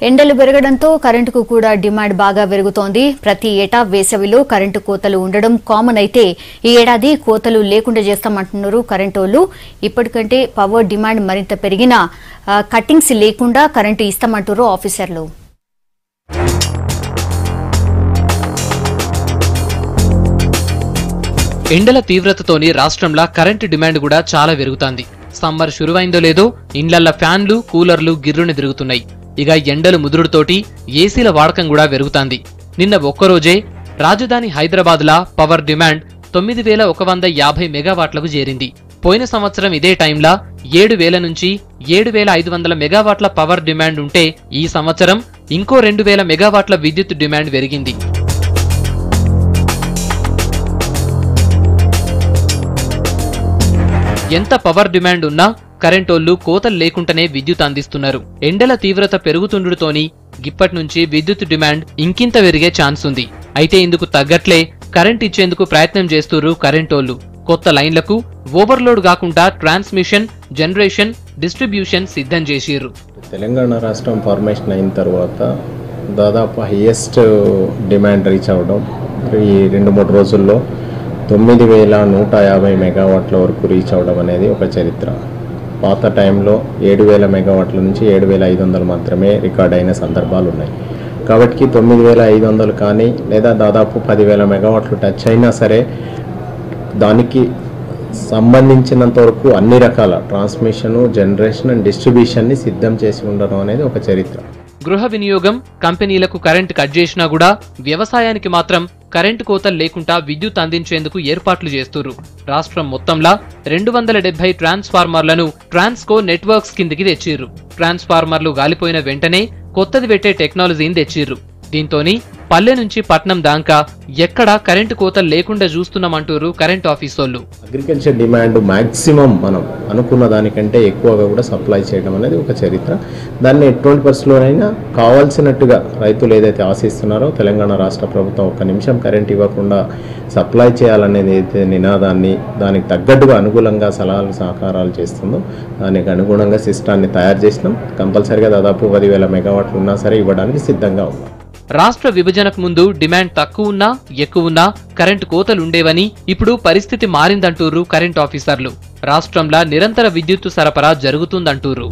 ఎండలు పెరగడంతో కరెంటుకు కూడా డిమాండ్ బాగా పెరుగుతోంది. ప్రతి ఏటా వేసవిలో కరెంటు కోతలు ఉండడం కామన్ అయితే ఈ ఏడాది కోతలు లేకుండా చేస్తామంటున్నారు కరెంటోళ్లు. ఇప్పటికంటే పవర్ డిమాండ్ మరింత పెరిగినా కట్టింగ్స్ లేకుండా కరెంటు ఇస్తామంటారు ఆఫీసర్లు. ఎండల తీవ్రతతోని రాష్ట్రంలో కరెంటు డిమాండ్ కూడా చాలా పెరుగుతోంది. సమ్మర్ షురువైందో లేదో ఇండ్లల్ల ఫ్యాన్లు కూలర్లు గిర్రుని తిరుగుతున్నాయి. ఇక ఎండలు ముదురుతోటి ఏసీల వాడకం కూడా పెరుగుతోంది. నిన్న ఒక్కరోజే రాజధాని హైదరాబాద్లా పవర్ డిమాండ్ 9150 మెగావాట్లకు చేరింది. పోయిన సంవత్సరం ఇదే టైంలా 7000 నుంచి 7500 మెగావాట్ల పవర్ డిమాండ్ ఉంటే ఈ సంవత్సరం ఇంకో 2000 మెగావాట్ల విద్యుత్ డిమాండ్ పెరిగింది. ఎంత పవర్ డిమాండ్ ఉన్నా కరెంటోళ్లు కోతలు లేకుండానే విద్యుత్ అందిస్తున్నారు. ఎండల తీవ్రత పెరుగుతుండటంతోని గిప్పటి నుంచి విద్యుత్ డిమాండ్ ఇంకింత పెరిగే ఛాన్స్ ఉంది. అయితే ఇందుకు తగ్గట్లే కరెంట్ ఇచ్చేందుకు ప్రయత్నం చేస్తున్నారు కరెంటోళ్లు. కొత్త లైన్లకు ఓవర్లోడ్ కాకుండా ట్రాన్స్మిషన్, జనరేషన్, డిస్ట్రిబ్యూషన్ సిద్ధం చేసిర్రు. తెలంగాణ రాష్ట్రం ఫార్మేషన్ అయిన తర్వాత దాదాపు హైయెస్ట్ డిమాండ్ రీచ్ అవ్వడం ఈ 2-3 రోజుల్లో 9150 మెగావాట్ల వరకు రీచ్ అవ్వడం అనేది ఒక చరిత్ర. పాత టైంలో 7000 మెగావాట్ల నుంచి 7500 మాత్రమే రికార్డ్ అయిన సందర్భాలు ఉన్నాయి. కాబట్టి 9500 కానీ లేదా దాదాపు 10,000 మెగావాట్లు టచ్ అయినా సరే దానికి సంబంధించినంత వరకు అన్ని రకాల ట్రాన్స్మిషన్, జనరేషన్ అండ్ డిస్ట్రిబ్యూషన్ని సిద్ధం చేసి ఉండడం అనేది ఒక చరిత్ర. గృహ వినియోగం, కంపెనీలకు కరెంట్ కట్ చేసినా కూడా వ్యవసాయానికి మాత్రం కరెంటు కోతలు లేకుండా విద్యుత్ అందించేందుకు ఏర్పాట్లు చేస్తున్నారు. రాష్ట్రం మొత్తంలా 270 ట్రాన్స్ఫార్మర్లను ట్రాన్స్కో నెట్వర్క్స్ కిందికి తెచ్చిర్రు. ట్రాన్స్ఫార్మర్లు గాలిపోయిన వెంటనే కొత్తది పెట్టే టెక్నాలజీని తెచ్చిర్రు. దీంతోని పల్లె నుంచి పట్నం దాకా ఎక్కడా కరెంటు కోతలు లేకుండా చూస్తున్నామంటారు కరెంట్ ఆఫీసర్లు. అగ్రికల్చర్ డిమాండ్ మాక్సిమం మనం అనుకున్న దానికంటే ఎక్కువగా కూడా సప్లై చేయడం అనేది ఒక చరిత్ర. దాన్ని ఎటువంటి పరిస్థితుల్లోనైనా కావాల్సినట్టుగా రైతులు ఏదైతే ఆశిస్తున్నారో తెలంగాణ రాష్ట్ర ప్రభుత్వం ఒక్క నిమిషం కరెంట్ ఇవ్వకుండా సప్లై చేయాలనేది అయితే నినాదాన్ని దానికి తగ్గట్టుగా అనుకూలంగా సలహాలు సహకారాలు చేస్తుందో దానికి అనుగుణంగా సిస్టాన్ని తయారు చేసినాం. కంపల్సరిగా దాదాపు 10,000 మెగావాట్లు ఉన్నా సరే ఇవ్వడానికి సిద్ధంగా ఉన్నాం. రాష్ట్ర విభజనకు ముందు డిమాండ్ తక్కువ ఉన్నా ఎక్కువ ఉన్నా కరెంటు కోతలుండేవని, ఇప్పుడు పరిస్థితి మారిందంటూరు కరెంట్ ఆఫీసర్లు. రాష్ట్రంలో నిరంతర విద్యుత్తు సరఫరా జరుగుతుందంటూరు.